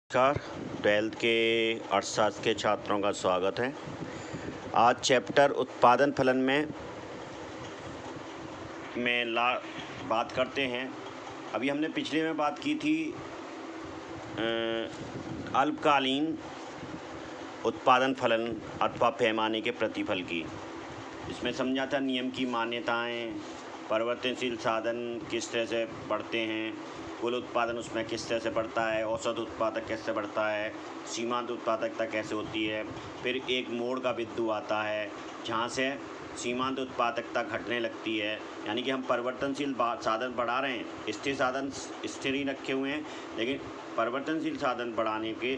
नमस्कार। 12th के अर्थशास्त्र के छात्रों का स्वागत है। आज चैप्टर उत्पादन फलन में बात करते हैं। अभी हमने पिछले में बात की थी अल्पकालीन उत्पादन फलन अथवा पैमाने के प्रतिफल की। इसमें समझा था नियम की मान्यताएं, परिवर्तनशील साधन किस तरह से बढ़ते हैं, कुल उत्पादन उसमें किस तरह से बढ़ता है, औसत उत्पादक कैसे बढ़ता है, सीमांत उत्पादकता कैसे होती है। फिर एक मोड़ का बिंदु आता है जहाँ से सीमांत उत्पादकता घटने लगती है, यानी कि हम परिवर्तनशील साधन बढ़ा रहे हैं, स्थिर साधन स्थिर ही रखे हुए हैं, लेकिन परिवर्तनशील साधन बढ़ाने के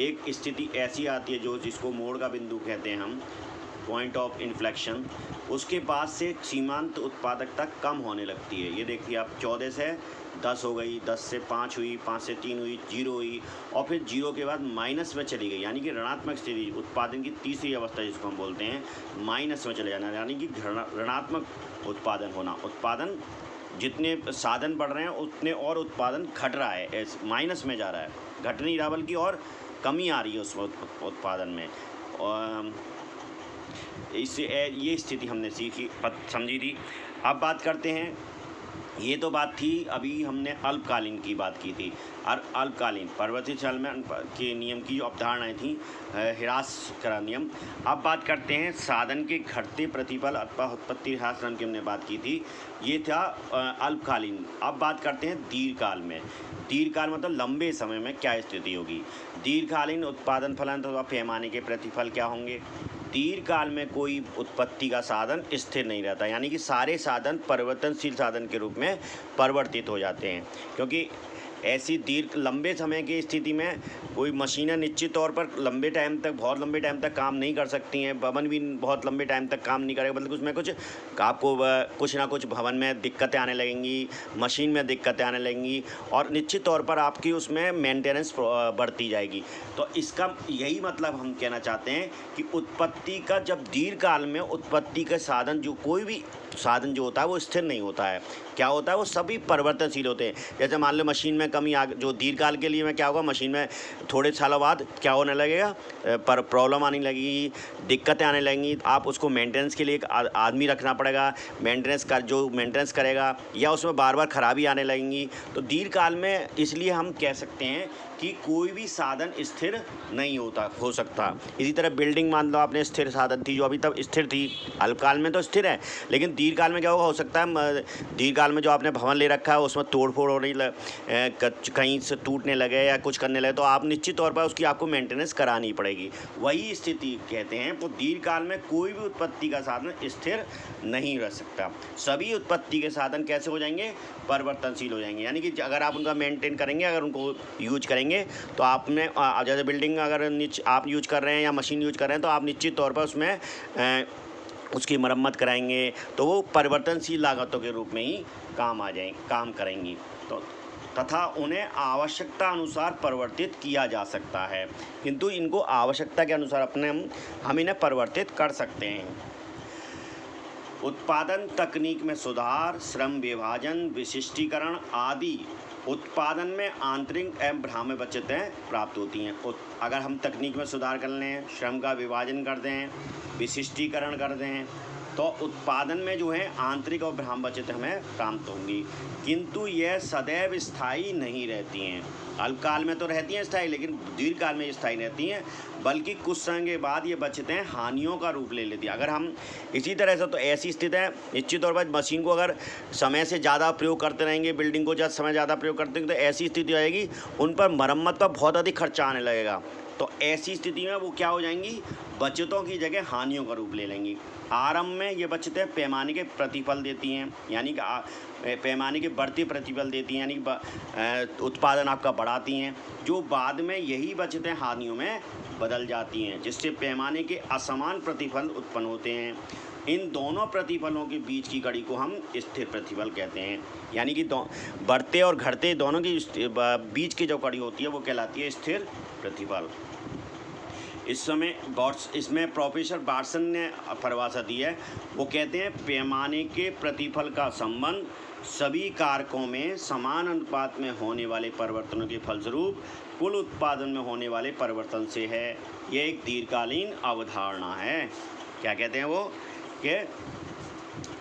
एक स्थिति ऐसी आती है जिसको मोड़ का बिंदु कहते हैं हम, पॉइंट ऑफ इन्फ्लेक्शन। उसके बाद से सीमांत उत्पादकता कम होने लगती है। ये देखिए आप 14 से 10 हो गई, 10 से 5 हुई, 5 से 3 हुई, 0 हुई और फिर 0 के बाद माइनस में चली गई, यानी कि ऋणात्मक स्थिति, उत्पादन की तीसरी अवस्था जिसको हम बोलते हैं, माइनस में चले जाना, यानी कि ऋणात्मक उत्पादन होना। उत्पादन जितने साधन बढ़ रहे हैं उतने और उत्पादन घट रहा है, माइनस में जा रहा है, घट नहीं रहा बल्कि और कमी आ रही है उस उत्पादन में। इससे ये स्थिति हमने समझी थी। अब बात करते हैं, ये तो बात थी, अभी हमने अल्पकालीन की बात की थी। और अल्पकालीन परिवर्तित चलन के नियम की जो अवधारणाएँ थी, ह्रास करा नियम। अब बात करते हैं साधन के घटते प्रतिफल अथवा उत्पत्ति ह्रास नियम की हमने बात की थी, ये था अल्पकालीन। अब बात करते हैं दीर्घकाल में। दीर्घकाल मतलब लंबे समय में क्या स्थिति होगी। दीर्घकालीन उत्पादन फलन अथवा पैमाने के प्रतिफल क्या होंगे। दीर्घकाल में कोई उत्पत्ति का साधन स्थिर नहीं रहता, यानी कि सारे साधन परिवर्तनशील साधन के रूप में परिवर्तित हो जाते हैं, क्योंकि ऐसी लंबे समय की स्थिति में कोई मशीनें निश्चित तौर पर बहुत लंबे टाइम तक काम नहीं कर सकती हैं। भवन भी बहुत लंबे टाइम तक काम नहीं करेगा, मतलब उसमें आपको कुछ ना कुछ भवन में दिक्कतें आने लगेंगी, मशीन में दिक्कतें आने लगेंगी और निश्चित तौर पर आपकी उसमें मेंटेनेंस बढ़ती जाएगी। तो इसका यही मतलब हम कहना चाहते हैं कि उत्पत्ति का जब दीर्घकाल में उत्पत्ति के साधन, जो कोई भी साधन जो होता है वो स्थिर नहीं होता है। क्या होता है, वो सभी परिवर्तनशील होते हैं। जैसे मान लो मशीन में कमी जो दीर्घकाल के लिए में क्या होगा, मशीन में थोड़े सालों बाद क्या होने लगेगा, पर प्रॉब्लम आने लगेगी, दिक्कतें आने लगेंगी। आप उसको मेंटेनेंस के लिए एक आदमी रखना पड़ेगा, जो मेंटेनेंस करेगा, या उसमें बार बार खराबी आने लगेंगी। तो दीर्घकाल में इसलिए हम कह सकते हैं कि कोई भी साधन स्थिर नहीं हो सकता। इसी तरह बिल्डिंग मान लो आपने स्थिर साधन थी, जो अभी तक स्थिर थी, अल्पकाल में तो स्थिर है, लेकिन दीर्घकाल में क्या होगा, हो सकता है दीर्घकाल में जो आपने भवन ले रखा है उसमें तोड़फोड़ हो रही, कहीं से टूटने लगे या कुछ करने लगे, तो आप निश्चित तौर पर उसकी आपको मेंटेनेंस करानी पड़ेगी। वही स्थिति कहते हैं। तो दीर्घकाल में कोई भी उत्पत्ति का साधन स्थिर नहीं रह सकता। सभी उत्पत्ति के साधन कैसे हो जाएंगे, परिवर्तनशील हो जाएंगे, यानी कि अगर आप उनका मेंटेन करेंगे, अगर उनको यूज करेंगे, तो आपने जैसे बिल्डिंग अगर आप यूज कर रहे हैं या मशीन यूज कर रहे हैं, तो आप निश्चित तौर पर उसमें उसकी मरम्मत कराएंगे, तो वो परिवर्तनशील लागतों के रूप में ही काम करेंगी। तो तथा उन्हें आवश्यकता अनुसार परिवर्तित किया जा सकता है, किंतु इनको आवश्यकता के अनुसार हम इन्हें परिवर्तित कर सकते हैं। उत्पादन तकनीक में सुधार, श्रम विभाजन, विशिष्टीकरण आदि उत्पादन में आंतरिक एवं बाह्य बचतें प्राप्त होती हैं। अगर हम तकनीक में सुधार कर लें, श्रम का विभाजन कर दें, विशिष्टीकरण कर दें, तो उत्पादन में जो है आंतरिक और बाह्य बचतें हमें प्राप्त होंगी, किंतु यह सदैव स्थायी नहीं रहती हैं। अल्पकाल में तो रहती हैं स्थायी, लेकिन दीर्घकाल में स्थायी रहती हैं, बल्कि कुछ समय के बाद ये बचतें हानियों का रूप ले लेती हैं। अगर हम इसी तरह से, तो ऐसी स्थिति है, निश्चित तौर पर मशीन को अगर समय से ज़्यादा प्रयोग करते रहेंगे, बिल्डिंग को समय ज़्यादा प्रयोग करते रहेंगे, तो ऐसी स्थिति आएगी उन पर मरम्मत पर बहुत अधिक खर्चा आने लगेगा। तो ऐसी स्थिति में वो क्या हो जाएंगी, बचतों की जगह हानियों का रूप ले लेंगी। आरंभ में ये बचतें पैमाने के प्रतिफल देती हैं, यानी कि पैमाने के बढ़ते प्रतिफल देती हैं, यानी कि उत्पादन आपका बढ़ाती हैं, जो बाद में यही बचतें हानियों में बदल जाती हैं, जिससे पैमाने के असमान प्रतिफल उत्पन्न होते हैं। इन दोनों प्रतिफलों के बीच की कड़ी को हम स्थिर प्रतिफल कहते हैं, यानी कि बढ़ते और घटते दोनों की बीच की जो कड़ी होती है वो कहलाती है स्थिर प्रतिफल। इसमें प्रोफेसर बार्सन ने परिभाषा दी है। वो कहते हैं पैमाने के प्रतिफल का संबंध सभी कारकों में समान अनुपात में होने वाले परिवर्तनों के फलस्वरूप कुल उत्पादन में होने वाले परिवर्तन से है। यह एक दीर्घकालीन अवधारणा है। क्या कहते हैं वो कि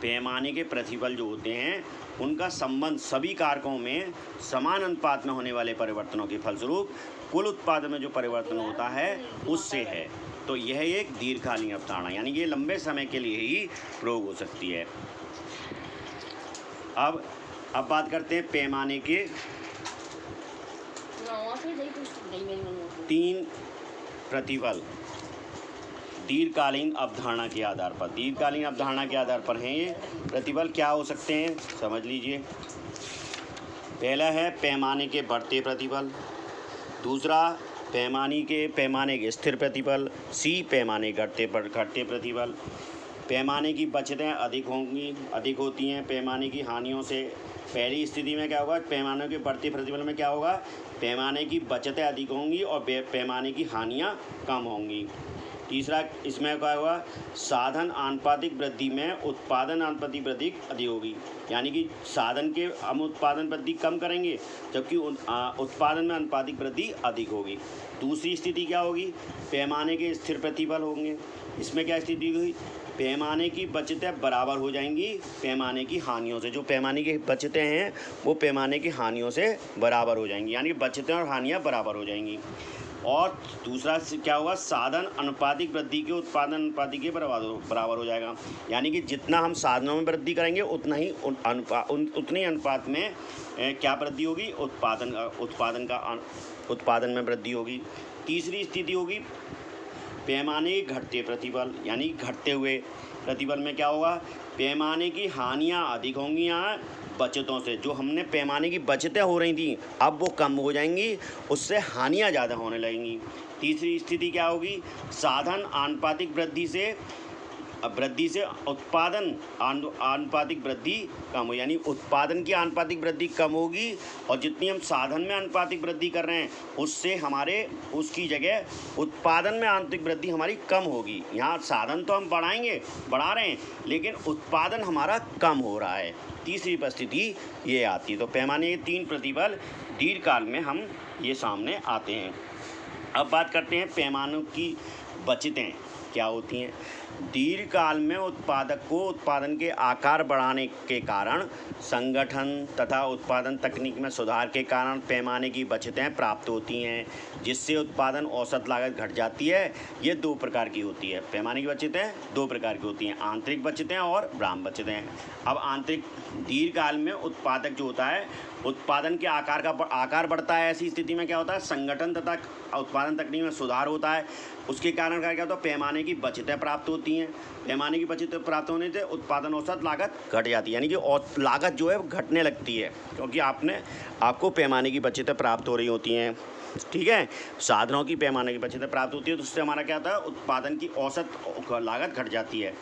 पैमाने के प्रतिफल जो होते हैं उनका संबंध सभी कारकों में समान अनुपात में होने वाले परिवर्तनों के फलस्वरूप कुल उत्पादन में जो परिवर्तन होता है उससे है। तो यह एक दीर्घकालीन अवधारणा यानी कि लंबे समय के लिए ही प्रयोग हो सकती है। अब बात करते हैं पैमाने के 3 प्रतिफल दीर्घकालीन अवधारणा के आधार पर। दीर्घकालीन अवधारणा के आधार पर हैं ये प्रतिफल। क्या हो सकते हैं समझ लीजिए। पहला है पैमाने के बढ़ते प्रतिफल, दूसरा पैमाने के स्थिर प्रतिफल, सी पैमाने घटते प्रतिफल। पैमाने की बचतें अधिक होती हैं पैमाने की हानियों से। पहली स्थिति में क्या होगा, पैमाने के बढ़ते प्रतिफल में क्या होगा, पैमाने की बचतें अधिक होंगी और पैमाने की हानियाँ कम होंगी। तीसरा इसमें क्या होगा, साधन आनुपातिक वृद्धि में उत्पादन आनुपातिक वृद्धि अधिक होगी। यानी कि साधन के हम उत्पादन वृद्धि कम करेंगे जबकि उत्पादन में आनुपातिक वृद्धि अधिक होगी। दूसरी स्थिति क्या होगी, पैमाने के स्थिर प्रतिफल होंगे। इसमें क्या स्थिति हुई, पैमाने की बचतें बराबर हो जाएंगी पैमाने की हानियों से। जो पैमाने की बचतें हैं वो पैमाने की हानियों से बराबर हो जाएंगी, यानी बचतें और हानियाँ बराबर हो जाएंगी। और दूसरा क्या होगा, साधन अनुपातिक वृद्धि के उत्पादन अनुपातिक के बराबर हो जाएगा। यानी कि जितना हम साधनों में वृद्धि करेंगे उतना ही उतने अनुपात में क्या वृद्धि होगी, उत्पादन में वृद्धि होगी। तीसरी स्थिति होगी पैमाने के घटते प्रतिफल, यानी घटते हुए प्रतिफल में क्या होगा, पैमाने की हानियाँ अधिक होंगी यहाँ बचतों से। जो हमने पैमाने की बचतें हो रही थी अब वो कम हो जाएंगी, उससे हानियाँ ज़्यादा होने लगेंगी। तीसरी स्थिति क्या होगी, साधन आनुपातिक वृद्धि से उत्पादन आनुपातिक वृद्धि कम हो, यानी उत्पादन की आनुपातिक वृद्धि कम होगी और जितनी हम साधन में आनुपातिक वृद्धि कर रहे हैं उससे उसकी जगह उत्पादन में आंतरिक वृद्धि हमारी कम होगी। यहाँ साधन तो हम बढ़ा रहे हैं लेकिन उत्पादन हमारा कम हो रहा है। तीसरी परिस्थिति ये आती है। तो पैमाने के 3 प्रतिफल दीर्घकाल में हम ये सामने आते हैं। अब बात करते हैं पैमानों की बचतें क्या होती हैं। दीर्घकाल में उत्पादक को उत्पादन के आकार बढ़ाने के कारण, संगठन तथा उत्पादन तकनीक में सुधार के कारण पैमाने की बचतें प्राप्त होती हैं, जिससे उत्पादन औसत लागत घट जाती है। ये 2 प्रकार की होती है। पैमाने की बचतें 2 प्रकार की होती हैं, आंतरिक बचतें और बाह्य बचतें। अब आंतरिक दीर्घकाल में उत्पादक जो होता है उत्पादन के आकार बढ़ता है। ऐसी स्थिति में क्या होता है, संगठन तथा उत्पादन तकनीक में सुधार होता है। उसके कारण क्या होता है, पैमाने की बचतें प्राप्त होती हैं। पैमाने की बचतें प्राप्त होने से उत्पादन औसत लागत घट जाती है, यानी कि लागत जो है घटने लगती है क्योंकि आपको पैमाने की बचतें प्राप्त हो रही होती हैं। ठीक है, साधनों की पैमाने की बचतें प्राप्त होती है तो उससे हमारा क्या होता है, उत्पादन की औसत लागत घट जाती है।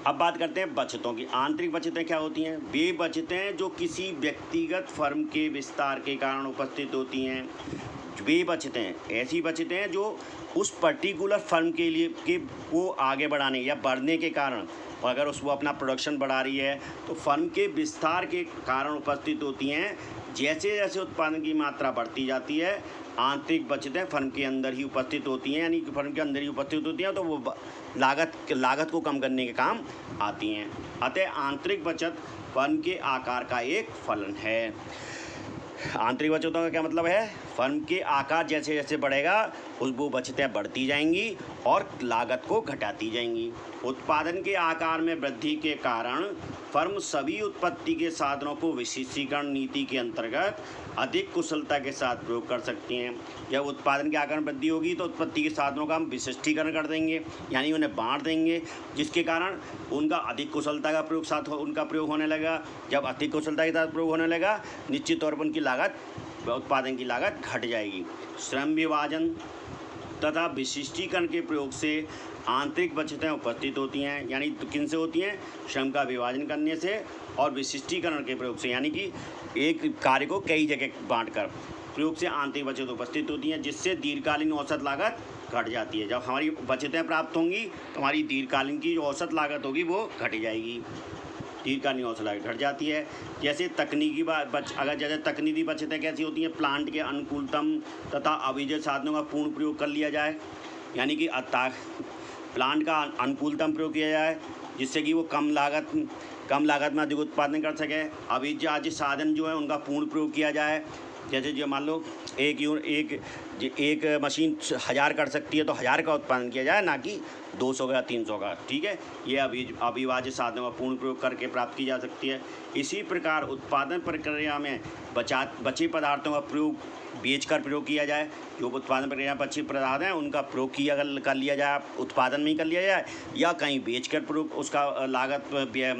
अब बात करते हैं बचतों की। आंतरिक बचतें क्या होती हैं, वे बचतें जो किसी व्यक्तिगत फर्म के विस्तार के कारण उपस्थित होती हैं। वे बचतें ऐसी बचतें जो उस पर्टिकुलर फर्म के लिए को आगे बढ़ाने या बढ़ने के कारण, अगर वो अपना प्रोडक्शन बढ़ा रही है तो फर्म के विस्तार के कारण उपस्थित होती हैं। जैसे जैसे उत्पादन की मात्रा बढ़ती जाती है आंतरिक बचतें फर्म के अंदर ही उपस्थित होती हैं, यानी कि फर्म के अंदर ही उपस्थित होती हैं तो वो लागत को कम करने के काम आती हैं। अतः आंतरिक बचत फर्म के आकार का एक फलन है। आंतरिक बचतों का क्या मतलब है, फर्म के आकार जैसे जैसे बढ़ेगा वो बचतें बढ़ती जाएंगी और लागत को घटाती जाएंगी। उत्पादन के आकार में वृद्धि के कारण फर्म सभी उत्पत्ति के साधनों को विशिष्टीकरण नीति के अंतर्गत अधिक कुशलता के साथ प्रयोग कर सकती हैं। जब उत्पादन के आकार में वृद्धि होगी तो उत्पत्ति के साधनों का हम विशिष्टीकरण कर देंगे, यानी उन्हें बांट देंगे, जिसके कारण उनका अधिक कुशलता का प्रयोग होने लगा। जब अधिक कुशलता के साथ प्रयोग होने लगा निश्चित तौर पर उनकी उत्पादन की लागत घट जाएगी। श्रम विभाजन तथा विशिष्टीकरण के प्रयोग से आंतरिक बचतें उपस्थित होती हैं, यानी किन से होती हैं, श्रम का विभाजन करने से और विशिष्टीकरण के प्रयोग से, यानी कि एक कार्य को कई जगह बांटकर प्रयोग से आंतरिक बचत उपस्थित होती हैं, जिससे दीर्घकालीन औसत लागत घट जाती है। जब हमारी बचतें प्राप्त होंगी तो हमारी दीर्घकालीन की जो औसत लागत होगी वो घट जाएगी। तीर का हौसला घट जाती है। जैसे तकनीकी अगर जैसे तकनीकी बचतें कैसी होती हैं, प्लांट के अनुकूलतम तथा अभिजय साधनों का पूर्ण प्रयोग कर लिया जाए, यानी कि प्लांट का अनुकूलतम प्रयोग किया जाए जिससे कि वो कम लागत में अधिक उत्पादन कर सके। अभिजात साधन जो है उनका पूर्ण प्रयोग किया जाए। जैसे जो मान लो एक मशीन 1000 कर सकती है तो 1000 का उत्पादन किया जाए, ना कि 200 का 300 का। ठीक है, ये अभिभाज्य साधनों का पूर्ण प्रयोग करके प्राप्त की जा सकती है। इसी प्रकार उत्पादन प्रक्रिया में बचे पदार्थों का प्रयोग किया जाए। जो उत्पादन प्रक्रिया में बचे पदार्थ हैं उनका प्रयोग कर लिया जाए, उत्पादन में ही कर लिया जाए, या कहीं बेचकर प्रयोग उसका लागत व्यय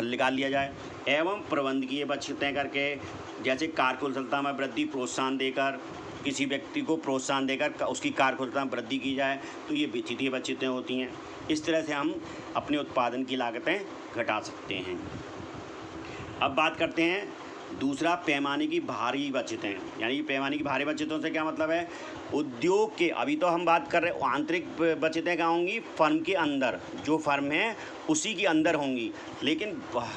निकाल लिया जाए। एवं प्रबंधकीय बचतें करके, जैसे कार्यकुशलता में वृद्धि प्रोत्साहन देकर, किसी व्यक्ति को प्रोत्साहन देकर उसकी कार्यकुशलता में वृद्धि की जाए, तो ये वित्तीय बचतें होती हैं। इस तरह से हम अपने उत्पादन की लागतें घटा सकते हैं। अब बात करते हैं दूसरा, पैमाने की भारी बचतें। यानी पैमाने की भारी बचतों से क्या मतलब है, उद्योग के, अभी तो हम बात कर रहे हैं आंतरिक बचतें क्या होंगी, फर्म के अंदर, जो फर्म है उसी के अंदर होंगी। लेकिन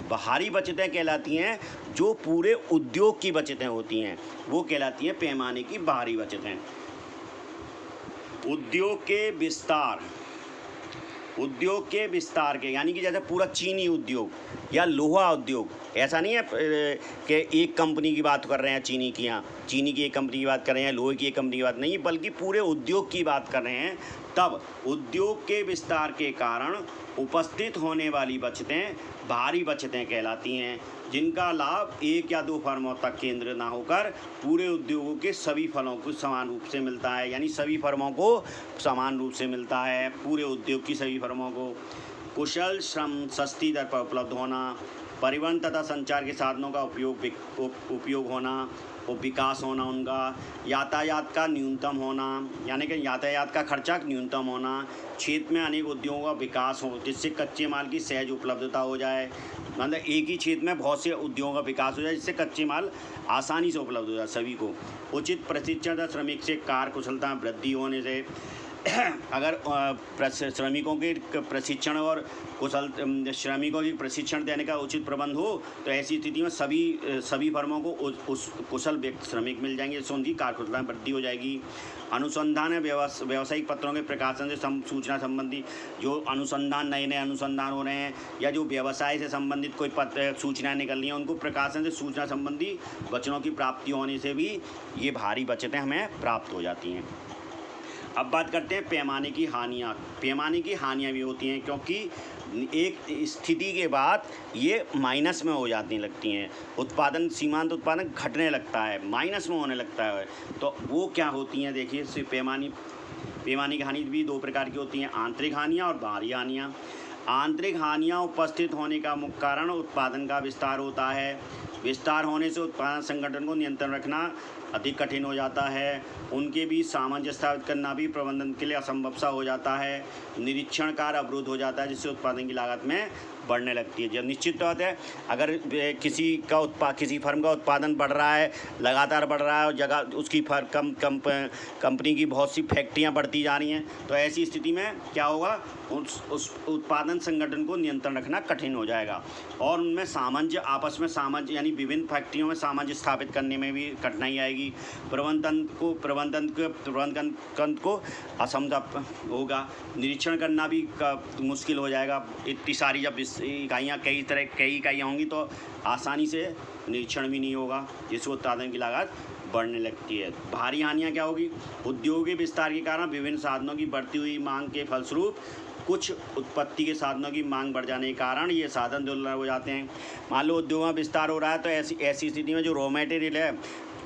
भारी बचतें कहलाती हैं जो पूरे उद्योग की बचतें होती हैं, वो कहलाती हैं पैमाने की भारी बचतें। उद्योग के विस्तार के, यानी कि जैसे पूरा चीनी उद्योग या लोहा उद्योग, ऐसा नहीं है कि एक कंपनी की बात कर रहे हैं, चीनी की एक कंपनी की बात कर रहे हैं, लोहे की एक कंपनी की बात नहीं, बल्कि पूरे उद्योग की बात कर रहे हैं। तब उद्योग के विस्तार के कारण उपस्थित होने वाली बचतें भारी बचतें कहलाती हैं, जिनका लाभ एक या दो फर्मों तक केंद्र ना होकर पूरे उद्योगों के सभी फलों को समान रूप से मिलता है। यानी सभी फर्मों को समान रूप से मिलता है, पूरे उद्योग की सभी फर्मों को। कुशल श्रम सस्ती दर पर उपलब्ध होना, परिवहन तथा संचार के साधनों का उपयोग होना और विकास होना, उनका यातायात का न्यूनतम होना, यानी कि यातायात का खर्चा न्यूनतम होना, क्षेत्र में अनेक उद्योगों का विकास हो जिससे कच्चे माल की सहज उपलब्धता हो जाए। मतलब एक ही क्षेत्र में बहुत से उद्योगों का विकास हो जाए जिससे कच्चे माल आसानी से उपलब्ध हो जाए सभी को। उचित प्रशिक्षण तथा श्रमिक से कार्य कुशलता में वृद्धि होने से, अगर श्रमिकों के प्रशिक्षण और श्रमिकों की प्रशिक्षण देने का उचित प्रबंध हो तो ऐसी स्थिति में सभी फर्मों को उस कुशल श्रमिक मिल जाएंगे, जिससे उनकी कार्यकुशलता में वृद्धि हो जाएगी। अनुसंधान है व्यावसायिक पत्रों के प्रकाशन से सूचना संबंधी जो अनुसंधान, नए अनुसंधान हो रहे हैं या जो व्यवसाय से संबंधित कोई सूचनाएं निकल रही हैं, उनको प्रकाशन से सूचना संबंधी वचनों की प्राप्ति होने से भी ये भारी बचतें हमें प्राप्त हो जाती हैं। अब बात करते हैं पैमाने की हानियाँ। पैमाने की हानियाँ भी होती हैं क्योंकि एक स्थिति के बाद ये माइनस में हो जाती लगती हैं, सीमांत उत्पादन घटने लगता है, माइनस में होने लगता है। तो वो क्या होती हैं, देखिए सिर्फ पैमाने की हानि भी दो प्रकार की होती हैं, आंतरिक हानियाँ और बाहरी हानियाँ। आंतरिक हानियाँ उपस्थित होने का मुख्य कारण उत्पादन का विस्तार होता है। विस्तार होने से उत्पादन संगठन को नियंत्रण रखना अधिक कठिन हो जाता है। उनके बीच सामंजस्य स्थापित करना भी प्रबंधन के लिए असंभव सा हो जाता है। निरीक्षण कार्य अवरुद्ध हो जाता है जिससे उत्पादन की लागत में बढ़ने लगती है। जब निश्चित बात है, अगर किसी फर्म का उत्पादन बढ़ रहा है, लगातार बढ़ रहा है और उसकी कंपनी की बहुत सी फैक्ट्रियां बढ़ती जा रही हैं, तो ऐसी स्थिति में क्या होगा, उस उत्पादन संगठन को नियंत्रण रखना कठिन हो जाएगा और उनमें आपस में सामंजस्य यानी विभिन्न फैक्ट्रियों में सामंजस्य स्थापित करने में भी कठिनाई आएगी। प्रबंधन को असंभव होगा। निरीक्षण करना भी मुश्किल हो जाएगा। इतनी सारी जब इकाइयाँ कई इकाइयाँ होंगी तो आसानी से निरीक्षण भी नहीं होगा, जिससे उत्पादन की लागत बढ़ने लगती है। भारी हानियाँ क्या होगी, उद्योगिक विस्तार के कारण विभिन्न साधनों की बढ़ती हुई मांग के फलस्वरूप कुछ उत्पत्ति के साधनों की मांग बढ़ जाने के कारण ये साधन दुर्लभ हो जाते हैं। मान लो उद्योग में विस्तार हो रहा है तो ऐसी स्थिति में जो रॉ मटेरियल है,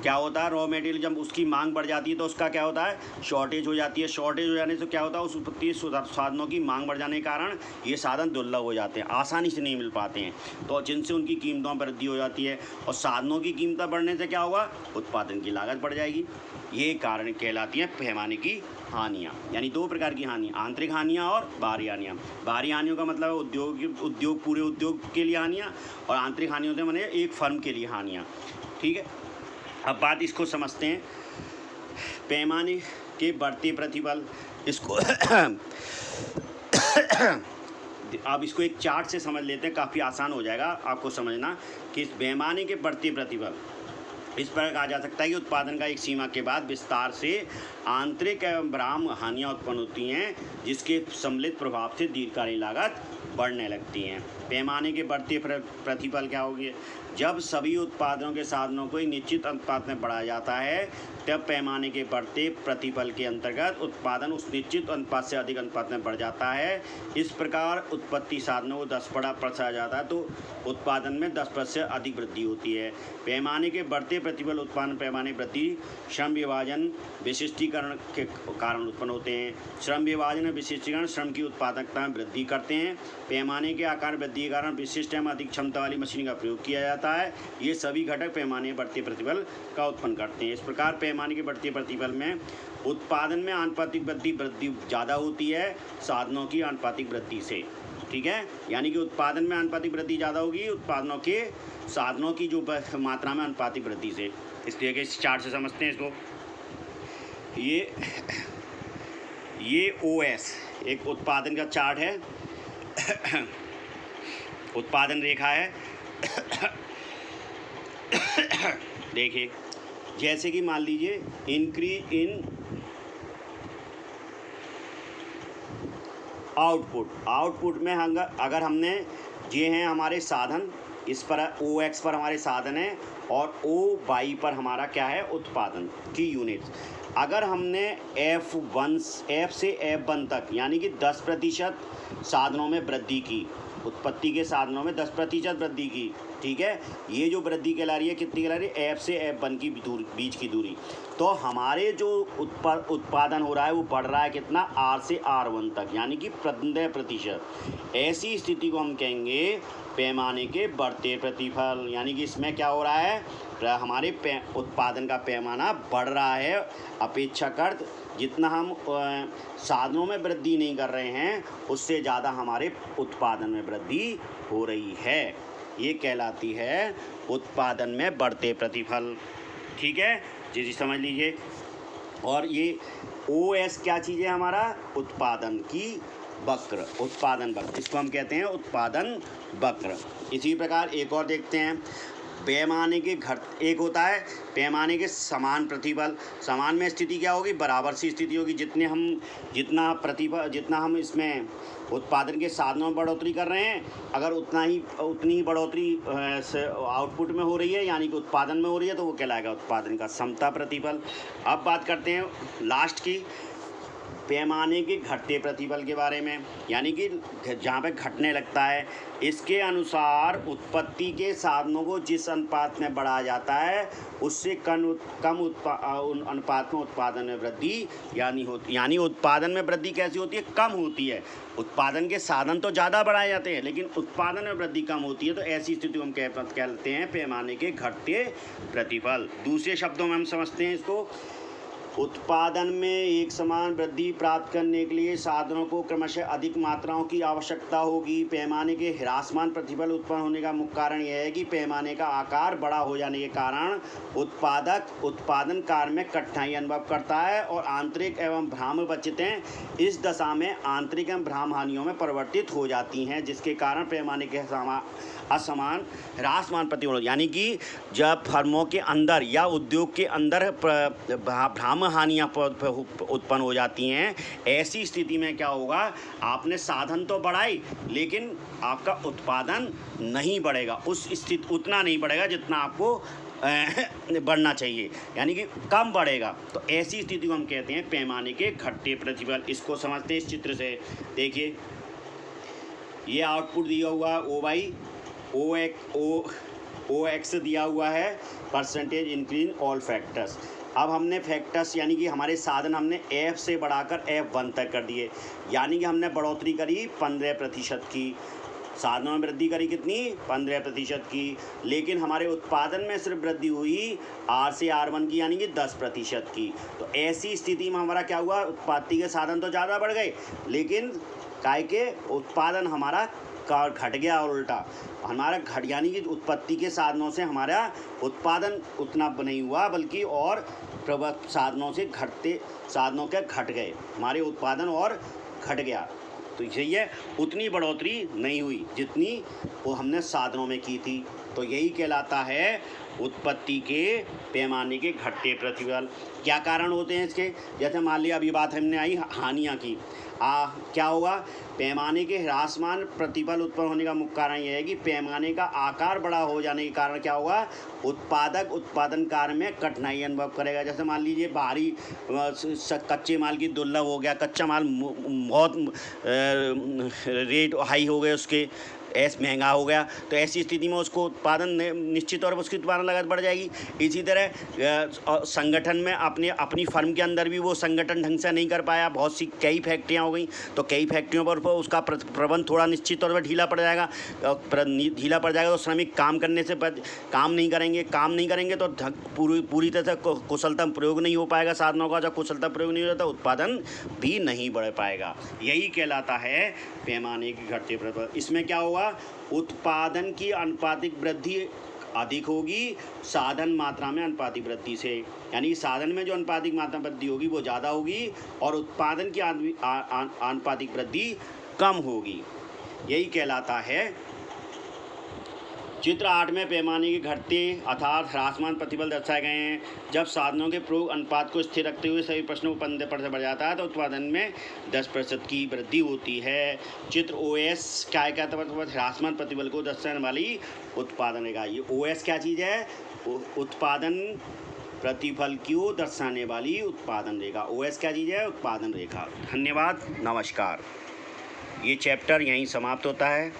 क्या होता है, रॉ मटेरियल जब उसकी मांग बढ़ जाती है तो उसका क्या होता है, शॉर्टेज हो जाती है। शॉर्टेज हो जाने से क्या होता है, उस उत्पत्ति साधनों की मांग बढ़ जाने के कारण ये साधन दुर्लभ हो जाते हैं, आसानी से नहीं मिल पाते हैं, तो जिनसे उनकी कीमतों में वृद्धि हो जाती है। और साधनों की कीमतें बढ़ने से क्या होगा, उत्पादन की लागत बढ़ जाएगी। ये कारण कहलाती हैं पैमाने की हानियाँ। यानी दो प्रकार की हानियाँ, आंतरिक हानियाँ और बाहरी हानियाँ। बाहरी हानियों का मतलब उद्योग पूरे उद्योग के लिए हानियाँ, और आंतरिक हानियों से माने एक फर्म के लिए हानियाँ। ठीक है, अब बात इसको समझते हैं, पैमाने के बढ़ते प्रतिबल। इसको अब इसको एक चार्ट से समझ लेते हैं, काफ़ी आसान हो जाएगा आपको समझना कि इस पैमाने के बढ़ते प्रतिबल इस पर कहा जा सकता है कि उत्पादन का एक सीमा के बाद विस्तार से आंतरिक एवं बाह्य हानियाँ उत्पन्न होती हैं, जिसके सम्मिलित प्रभाव से दीर्घकालीन लागत बढ़ने लगती हैं। पैमाने के बढ़ते प्रतिफल क्या होगी? जब सभी उत्पादनों के साधनों को एक निश्चित अनुपात में बढ़ाया जाता है, तब पैमाने के बढ़ते प्रतिफल के अंतर्गत उत्पादन उस निश्चित अनुपात से अधिक अनुपात में बढ़ जाता है। इस प्रकार उत्पत्ति साधनों को 10 बड़ा बढ़ाया जाता है तो उत्पादन में 10% से अधिक वृद्धि होती है। पैमाने के बढ़ते प्रतिफल उत्पादन पैमाने वृद्धि श्रम विभाजन विशिष्टीकरण के कारण उत्पन्न होते हैं। श्रम विभाजन और विशिष्टीकरण श्रम की उत्पादकता में वृद्धि करते हैं। पैमाने के आकार वृद्धि के कारण विशिष्ट एवं अधिक क्षमता वाली मशीन का प्रयोग किया जाता है। ये सभी घटक पैमाने बढ़ते प्रतिफल का उत्पन्न करते हैं। इस प्रकार पैमाने के बढ़ते प्रतिफल में उत्पादन में आनुपातिक वृद्धि ज़्यादा होती है साधनों की आनुपातिक वृद्धि से। ठीक है, यानी कि उत्पादन में आनुपातिक वृद्धि ज़्यादा होगी उत्पादनों के साधनों की जो मात्रा में आनुपातिक वृद्धि से। इसलिए कि इस चार्ट से समझते हैं इसको। ये OS एक उत्पादन का चार्ट है, उत्पादन रेखा है। देखिए, जैसे कि मान लीजिए इंक्रीज इन आउटपुट में अगर हमने ये हैं हमारे साधन, इस पर OX पर हमारे साधन है और OY पर हमारा क्या है? उत्पादन की यूनिट्स। अगर हमने F से F1 तक यानी कि 10% साधनों में वृद्धि की, उत्पत्ति के साधनों में 10% वृद्धि की, ठीक है, ये जो वृद्धि कहला रही है कितनी कहला रही है? F से F1 की बीच की दूरी। तो हमारे जो उत्पादन हो रहा है वो बढ़ रहा है कितना? R से R1 तक यानी कि 15%। ऐसी स्थिति को हम कहेंगे पैमाने के बढ़ते प्रतिफल। यानी कि इसमें क्या हो रहा है? हमारे उत्पादन का पैमाना बढ़ रहा है अपेक्षाकृत। जितना हम साधनों में वृद्धि नहीं कर रहे हैं उससे ज़्यादा हमारे उत्पादन में वृद्धि हो रही है। ये कहलाती है उत्पादन में बढ़ते प्रतिफल। ठीक है जी, समझ लीजिए। और ये OS क्या चीज़ है? हमारा उत्पादन की वक्र, उत्पादन वक्र, इसको हम कहते हैं उत्पादन वक्र। इसी प्रकार एक और देखते हैं, पैमाने के एक होता है पैमाने के समान प्रतिफल। समान में स्थिति क्या होगी? बराबर सी स्थिति होगी। जितना हम इसमें उत्पादन के साधनों में बढ़ोतरी कर रहे हैं, अगर उतनी ही बढ़ोतरी आउटपुट में हो रही है यानी कि उत्पादन में हो रही है तो वो कहलाएगा उत्पादन का समता प्रतिफल। अब बात करते हैं लास्ट की, पैमाने के घटते प्रतिफल के बारे में। यानी कि जहाँ पे घटने लगता है, इसके अनुसार उत्पत्ति के साधनों को जिस अनुपात में बढ़ाया जाता है उससे कम अनुपात में उत्पादन में वृद्धि यानी उत्पादन में वृद्धि कैसी होती है? कम होती है। उत्पादन के साधन तो ज़्यादा बढ़ाए जाते हैं लेकिन उत्पादन में वृद्धि कम होती है। तो ऐसी स्थिति को हम कहते हैं पैमाने के घटते प्रतिफल। दूसरे शब्दों में हम समझते हैं इसको, उत्पादन में एक समान वृद्धि प्राप्त करने के लिए साधनों को क्रमशः अधिक मात्राओं की आवश्यकता होगी। पैमाने के ह्रासमान प्रतिफल उत्पन्न होने का मुख्य कारण यह है कि पैमाने का आकार बड़ा हो जाने के कारण उत्पादक उत्पादन कार्य में कठिनाई अनुभव करता है और आंतरिक एवं भ्राम्य बचतें इस दशा में आंतरिक एवं भ्राम्य हानियों में परिवर्तित हो जाती हैं, जिसके कारण पैमाने के असमान ह्रासमान प्रतिफल, यानी कि जब फर्मों के अंदर या उद्योग के अंदर भ्राम्य हानियाँ उत्पन्न हो जाती हैं, ऐसी स्थिति में क्या होगा? आपने साधन तो बढ़ाई लेकिन आपका उत्पादन नहीं बढ़ेगा, उतना नहीं बढ़ेगा जितना आपको बढ़ना चाहिए, यानी कि कम बढ़ेगा। तो ऐसी स्थिति को हम कहते हैं पैमाने के घटते प्रतिफल। इसको समझते हैं इस चित्र से। देखिए, ये आउटपुट दिया हुआ OX दिया हुआ है, परसेंटेज इंक्रीज ऑल फैक्टर्स। अब हमने फैक्टर्स यानी कि हमारे साधन हमने F से बढ़ाकर F1 तक कर दिए, यानी कि हमने बढ़ोतरी करी 15% की, साधनों में वृद्धि करी कितनी? 15% की, लेकिन हमारे उत्पादन में सिर्फ वृद्धि हुई R से R1 की यानी कि 10% की। तो ऐसी स्थिति में हमारा क्या हुआ? उत्पत्ति के साधन तो ज़्यादा बढ़ गए लेकिन काय के उत्पादन हमारा घट गया और उल्टा हमारा यानी कि उत्पत्ति के साधनों से हमारा उत्पादन उतना नहीं हुआ बल्कि और साधनों से घट गए, हमारे उत्पादन और घट गया। तो यही है, उतनी बढ़ोतरी नहीं हुई जितनी वो हमने साधनों में की थी। तो यही कहलाता है उत्पत्ति के पैमाने के घटते प्रतिफल। क्या कारण होते हैं इसके? जैसे मान लिया अभी बात हमने आई हानियाँ की, क्या होगा? पैमाने के ह्रासमान प्रतिफल उत्पन्न होने का मुख्य कारण यह है कि पैमाने का आकार बड़ा हो जाने के कारण क्या होगा? उत्पादक उत्पादन कार्य में कठिनाई अनुभव करेगा। जैसे मान लीजिए बाहरी कच्चे माल की दुर्लभ हो गया, कच्चा माल बहुत रेट हाई हो गए, उसके महंगा हो गया, तो ऐसी स्थिति में उसको उत्पादन निश्चित तौर पर उसकी उत्पादन लागत बढ़ जाएगी। इसी तरह संगठन में अपनी फर्म के अंदर भी वो संगठन ढंग से नहीं कर पाया, बहुत सी कई फैक्ट्रियाँ हो गई, तो कई फैक्ट्रियों पर उसका प्रबंध थोड़ा निश्चित तौर पर ढीला पड़ जाएगा। तो श्रमिक काम करने से काम नहीं करेंगे तो पूरी तरह से कुशलता प्रयोग नहीं हो पाएगा साधनों का। जब कुशलता प्रयोग नहीं हो जाता, उत्पादन भी नहीं बढ़ पाएगा। यही कहलाता है पैमाने की घटते प्रतिफल। इसमें क्या होगा? उत्पादन की अनुपातिक वृद्धि अधिक होगी साधन मात्रा में अनुपातिक वृद्धि से, यानी साधन में जो अनुपातिक मात्रा वृद्धि होगी वो ज़्यादा होगी और उत्पादन की अनुपातिक वृद्धि कम होगी। यही कहलाता है। चित्र 8 में पैमाने के घटते अर्थात ह्रासमान प्रतिफल दर्शाए गए हैं। जब साधनों के प्रयोग अनुपात को स्थिर रखते हुए सभी प्रश्नों को 15% बढ़ जाता है तो उत्पादन में 10% की वृद्धि होती है। चित्र OS क्या कहता है? ह्रासमान प्रतिफल को दर्शाने वाली उत्पादन रेखा। ये OS क्या चीज़ है? उत्पादन प्रतिफल को दर्शाने वाली उत्पादन रेखा। OS क्या चीज़ है? उत्पादन रेखा। धन्यवाद, नमस्कार। ये चैप्टर यहीं समाप्त होता है।